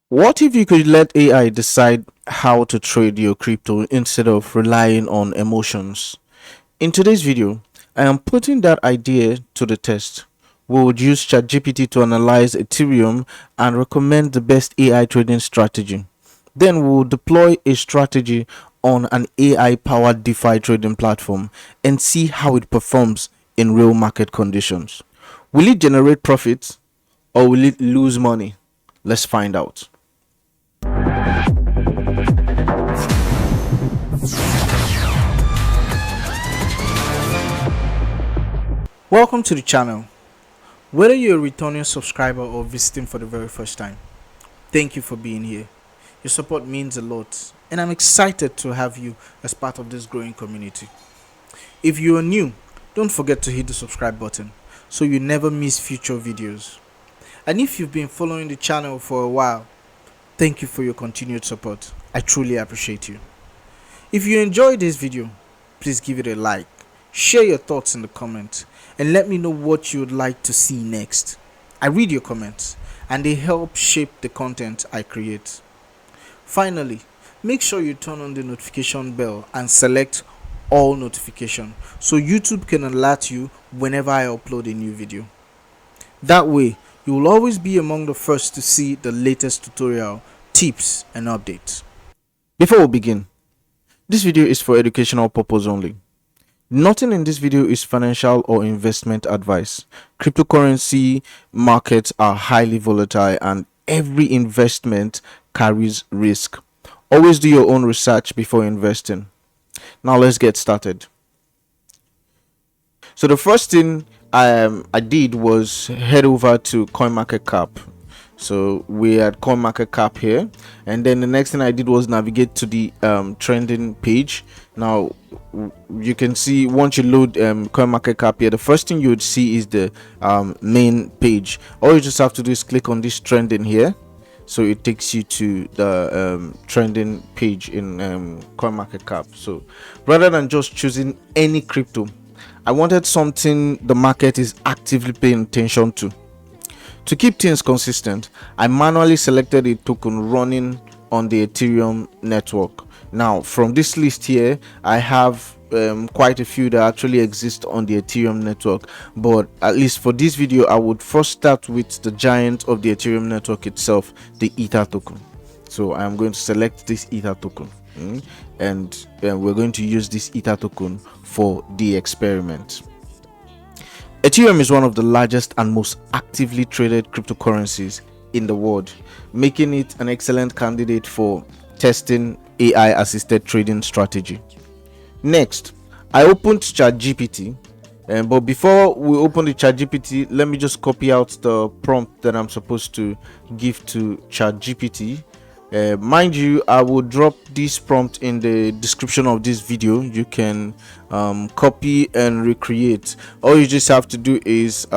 What if you could let AI decide how to trade your crypto instead of relying on emotions? In today's video, I am putting that idea to the test. We would use ChatGPT to analyze Ethereum and recommend the best AI trading strategy. Then we will deploy a strategy on an AI powered DeFi trading platform and see how it performs in real market conditions. Will it generate profits or will it lose money? Let's find out. Welcome to the channel. Whether you're a returning subscriber or visiting for the very first time, thank you for being here. Your support means a lot, and I'm excited to have you as part of this growing community. If you are new, don't forget to hit the subscribe button so you never miss future videos. And if you've been following the channel for a while, thank you for your continued support. I truly appreciate you. If you enjoyed this video, please give it a like, share your thoughts in the comments, and let me know what you would like to see next. I read your comments and they help shape the content I create. Finally, make sure you turn on the notification bell and select all notification so YouTube can alert you whenever I upload a new video. That way, you will always be among the first to see the latest tutorial, tips, and updates. Before we begin, this video is for educational purpose only. Nothing in this video is financial or investment advice. Cryptocurrency markets are highly volatile and every investment carries risk. Always do your own research before investing. Now let's get started. So the first thing I did was head over to CoinMarketCap. So we had CoinMarketCap here, and then the next thing I did was navigate to the trending page. Now you can see once you load CoinMarketCap here, the first thing you would see is the main page. All you just have to do is click on this trending here, so it takes you to the trending page in CoinMarketCap. So rather than just choosing any crypto, I wanted something the market is actively paying attention to. To keep things consistent, I manually selected a token running on the Ethereum network. Now, from this list here, I have quite a few that actually exist on the Ethereum network, but at least for this video, I would first start with the giant of the Ethereum network itself, the Ether token. So I'm going to select this Ether token, and we're going to use this Ether token for the experiment. Ethereum is one of the largest and most actively traded cryptocurrencies in the world, making it an excellent candidate for testing AI assisted trading strategy. Next, I opened ChatGPT, but before we open the ChatGPT, let me just copy out the prompt that I'm supposed to give to ChatGPT. Mind you, I will drop this prompt in the description of this video. You can copy and recreate. All you just have to do is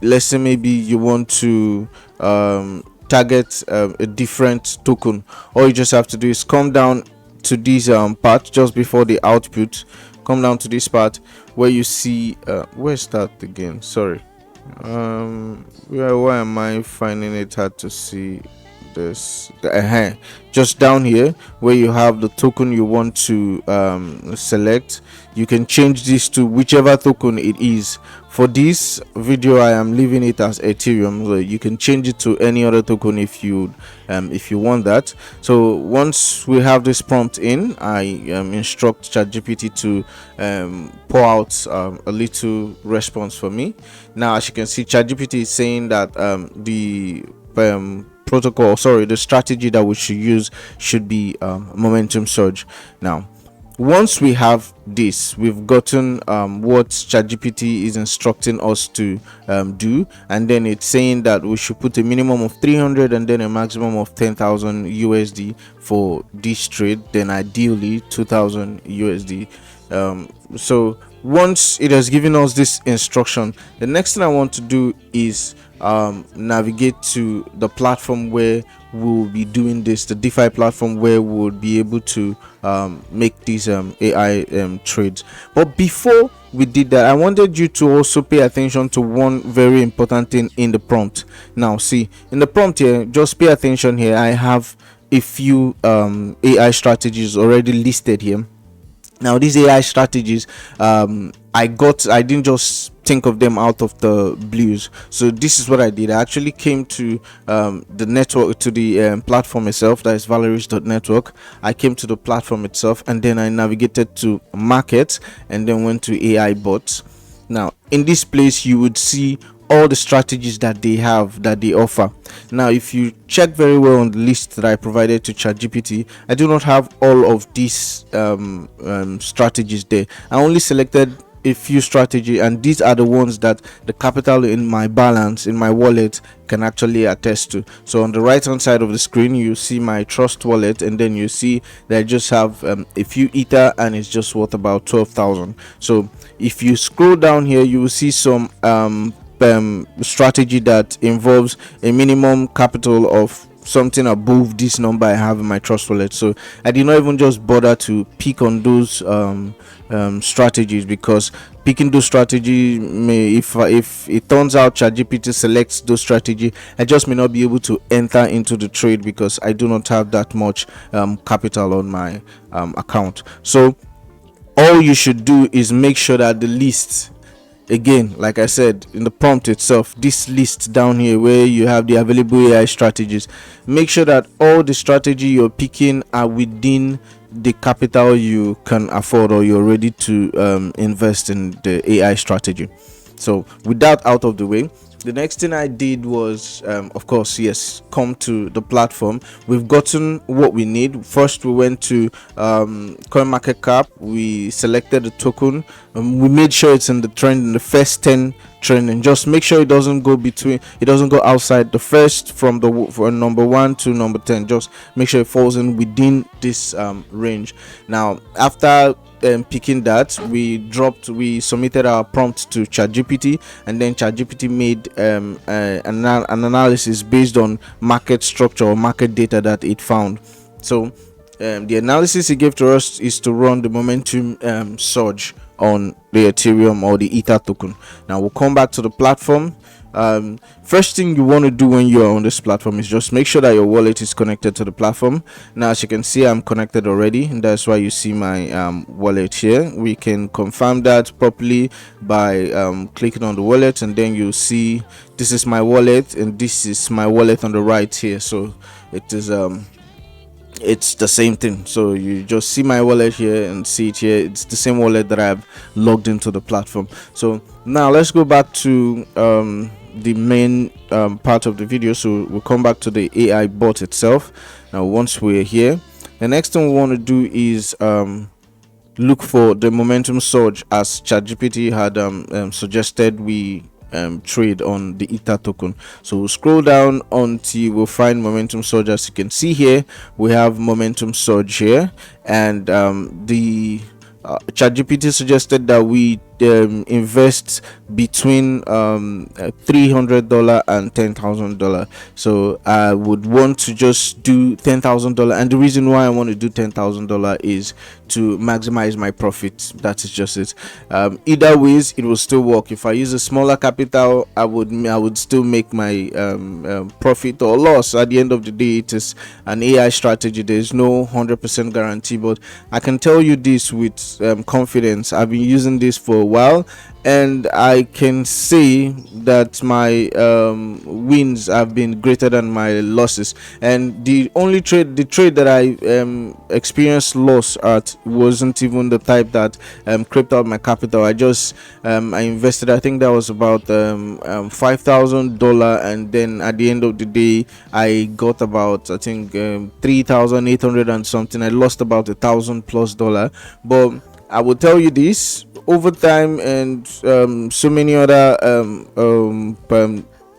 let's say maybe you want to target a different token. All you just have to do is come down to this part just before the output. Come down to this part where you see where's that again? Sorry, why am I finding it hard to see this? Just down here where you have the token you want to select. You can change this to whichever token it is. For this video, I am leaving it as Ethereum. So you can change it to any other token if you want that. So once we have this prompt in, I instruct ChatGPT to pour out a little response for me. Now, as you can see, ChatGPT is saying that the strategy that we should use should be momentum surge. Now, once we have this, we've gotten what ChatGPT is instructing us to do, and then it's saying that we should put a minimum of 300 and then a maximum of 10,000 USD for this trade, then ideally 2,000 USD. So once it has given us this instruction, the next thing I want to do is navigate to the platform where we'll be doing this, the DeFi platform where we'll be able to make these AI trades. But before we did that, I wanted you to also pay attention to one very important thing in the prompt. Now see, in the prompt here, just pay attention here. I have a few AI strategies already listed here. Now these AI strategies, I didn't just think of them out of the blues. So this is what I did. I actually came to the network, to the platform itself, that is valories.network. I came to the platform itself, and then I navigated to markets, and then went to AI bots. Now in this place you would see all the strategies that they have, that they offer. Now if you check very well on the list that I provided to ChatGPT, I do not have all of these strategies there. I only selected a few strategy, and these are the ones that the capital in my balance, in my wallet, can actually attest to. So on the right hand side of the screen you see my trust wallet, and then you see that I just have a few ether, and it's just worth about 12,000. So if you scroll down here, you will see some strategy that involves a minimum capital of something above this number I have in my trust wallet. So I did not even just bother to pick on those strategies, because picking those strategies may, if it turns out ChatGPT selects those strategy, I just may not be able to enter into the trade, because I do not have that much capital on my account. So all you should do is make sure that the list, again, like I said in the prompt itself, this list down here where you have the available AI strategies, make sure that all the strategy you're picking are within the capital you can afford, or you're ready to invest in the AI strategy. So with that out of the way, the next thing I did was of course, yes, come to the platform. We've gotten what we need. First we went to CoinMarketCap, we selected the token, and we made sure it's in the trend, in the first 10 trend, and just make sure it doesn't go outside the first, from number 1 to number 10. Just make sure it falls in within this range. Now after picking that, we submitted our prompt to ChatGPT, and then ChatGPT made an analysis based on market structure or market data that it found. So the analysis it gave to us is to run the momentum surge on the Ethereum or the Ether token. Now we'll come back to the platform. First thing you want to do when you're on this platform is just make sure that your wallet is connected to the platform. Now as you can see, I'm connected already, and that's why you see my wallet here. We can confirm that properly by clicking on the wallet, and then you see this is my wallet, and this is my wallet on the right here. So it is it's the same thing. So you just see my wallet here and see it here. It's the same wallet that I've logged into the platform. So now let's go back to the main part of the video. So we'll come back to the AI bot itself. Now once we're here, the next thing we want to do is look for the momentum surge, as ChatGPT had suggested we trade on the Ether token. So we'll scroll down until we'll find momentum surge. As you can see here, we have momentum surge here, and the ChatGPT suggested that we invest between $300 and $10,000. So I would want to just do $10,000, and the reason why I want to do $10,000 is to maximize my profit. That is just it. Either ways it will still work. If I use a smaller capital, I would still make my profit or loss. At the end of the day, it is an AI strategy. There is no 100% guarantee, but I can tell you this with confidence. I've been using this for a while, and I can say that my wins have been greater than my losses. And the trade that I experienced loss at wasn't even the type that crept out my capital. I just I invested, I think that was about $5,000, and then at the end of the day I got about, I think, 3,800 and something. I lost about $1,000+. But I will tell you this, over time, and so many other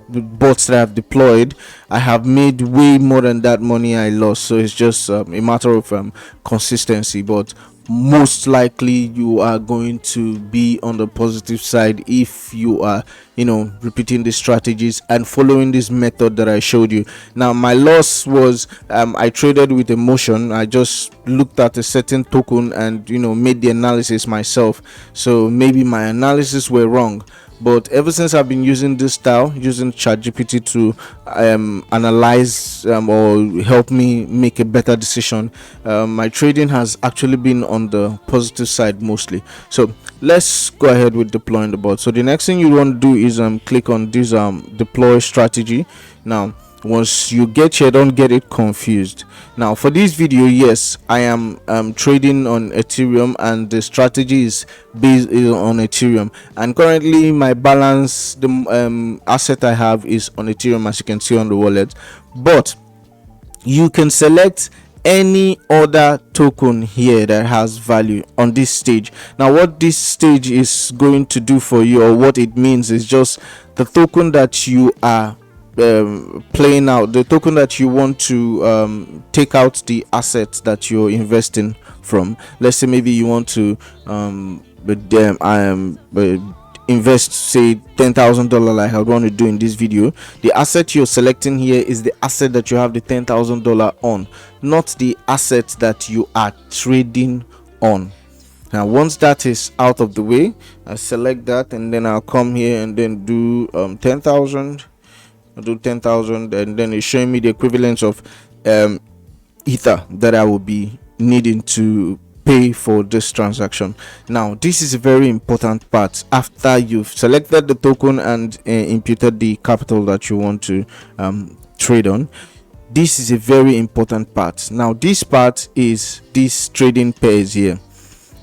bots that I've deployed, I have made way more than that money I lost. So it's just a matter of consistency. But most likely you are going to be on the positive side if you are, repeating the strategies and following this method that I showed you. Now my loss was, I traded with emotion. I just looked at a certain token and made the analysis myself, so maybe my analysis were wrong. But ever since I've been using this style, using ChatGPT to analyze or help me make a better decision, my trading has actually been on the positive side mostly. So let's go ahead with deploying the bot. So the next thing you want to do is click on this deploy strategy. Now once you get here, don't get it confused. Now for this video, yes, I am trading on Ethereum, and the strategy is based on Ethereum, and currently my balance, the asset I have, is on Ethereum, as you can see on the wallet. But you can select any other token here that has value on this stage. Now what this stage is going to do for you, or what it means, is just the token that you are playing out, the token that you want to take out the assets that you're investing from. Let's say maybe you want to invest, say, $10,000, like I want to do in this video. The asset you're selecting here is the asset that you have the $10,000 on, not the asset that you are trading on. Now once that is out of the way, I select that, and then I'll come here and then do 10,000. I'll do 10,000, and then it's showing me the equivalent of ether that I will be needing to pay for this transaction. Now this is a very important part. After you've selected the token and imputed the capital that you want to trade on, this is a very important part. Now this part is this trading pairs here.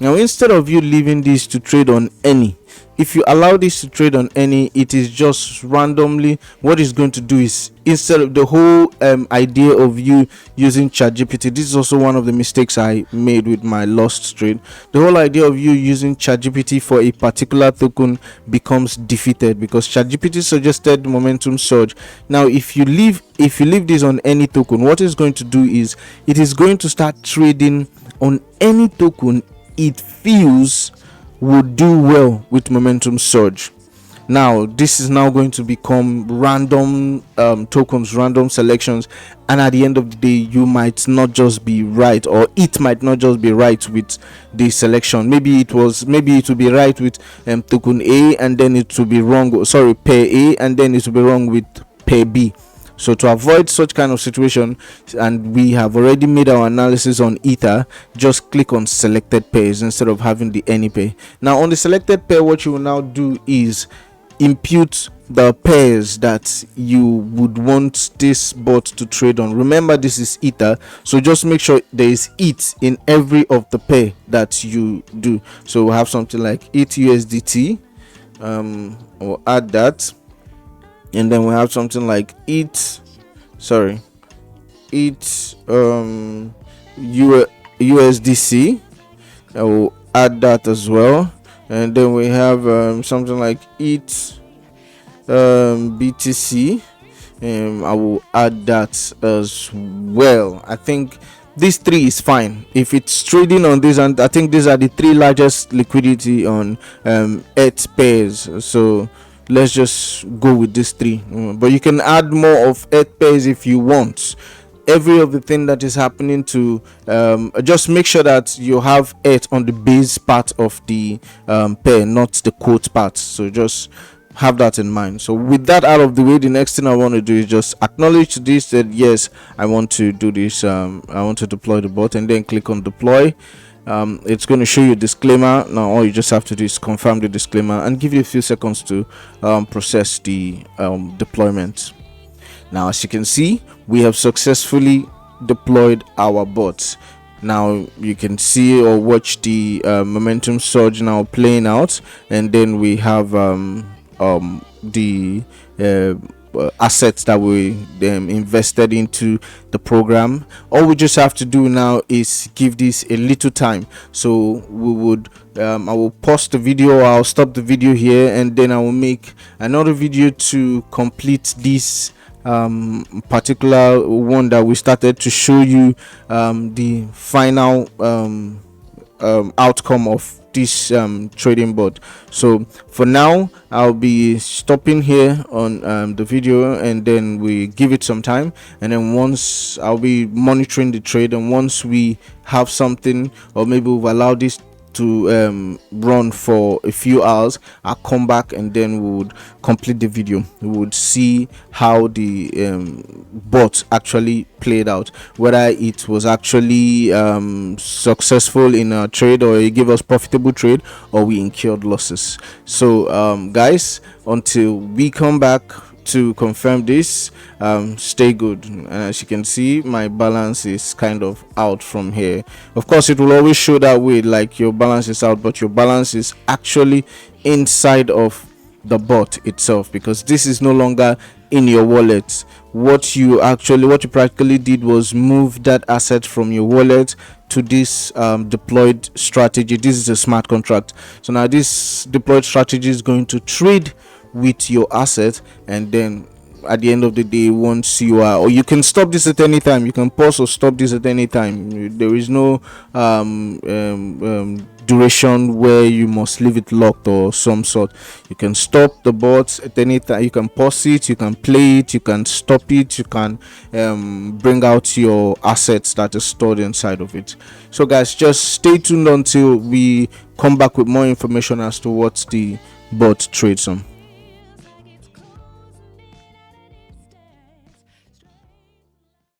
Now instead of you leaving this to trade on any, if you allow this to trade on any, it is just randomly, what it's going to do is, instead of the whole idea of you using ChatGPT, this is also one of the mistakes I made with my lost trade. The whole idea of you using ChatGPT for a particular token becomes defeated, because ChatGPT suggested momentum surge. Now if you leave this on any token, what it's going to do is, it is going to start trading on any token it feels would do well with momentum surge. Now this is now going to become random tokens, random selections, and at the end of the day, you might not just be right, or it might not just be right with the selection. Maybe it will be right with token A, and then it will be wrong, sorry, pair A, and then it will be wrong with pair B. So to avoid such kind of situation, and we have already made our analysis on ether, just click on selected pairs instead of having the any pair. Now on the selected pair, what you will now do is impute the pairs that you would want this bot to trade on. Remember, this is ether, so just make sure there is ETH in every of the pair that you do. So we'll have something like ETH USDT, or add that. And then we have something like ETH USDC. I will add that as well. And then we have something like ETH BTC. I will add that as well. I think these three is fine if it's trading on this, and I think these are the three largest liquidity on ETH pairs. So let's just go with these three, but you can add more of ETH pairs if you want. Every of the thing that is happening to just make sure that you have ETH on the base part of the pair, not the quote part. So just have that in mind. So with that out of the way, the next thing I want to do is just acknowledge this, that yes, I want to do this. I want to deploy the bot, and then click on deploy. It's going to show you a disclaimer. Now all you just have to do is confirm the disclaimer and give you a few seconds to process the deployment. Now as you can see, we have successfully deployed our bots. Now you can see or watch the momentum surge now playing out, and then we have the assets that we invested into the program. All we just have to do now is give this a little time. So we would I will pause the video, I'll stop the video here, and then I will make another video to complete this particular one that we started, to show you the final outcome of this trading bot. So for now, I'll be stopping here on the video, and then we give it some time, and then once I'll be monitoring the trade, and once we have something, or maybe we've allowed this to run for a few hours, I'll come back and then we would complete the video. We would see how the bot actually played out, whether it was actually successful in a trade, or it gave us profitable trade, or we incurred losses. So guys, until we come back to confirm this, stay good. And as you can see, my balance is kind of out from here. Of course, it will always show that way, like your balance is out, but your balance is actually inside of the bot itself, because this is no longer in your wallet. What you practically did was move that asset from your wallet to this deployed strategy. This is a smart contract. So now this deployed strategy is going to trade with your asset, and then at the end of the day, once you are, or you can stop this at any time, you can pause or stop this at any time. There is no duration where you must leave it locked or some sort. You can stop the bots at any time, you can pause it, you can play it, you can stop it, you can bring out your assets that is stored inside of it. So guys, just stay tuned until we come back with more information as to what the bot trades on.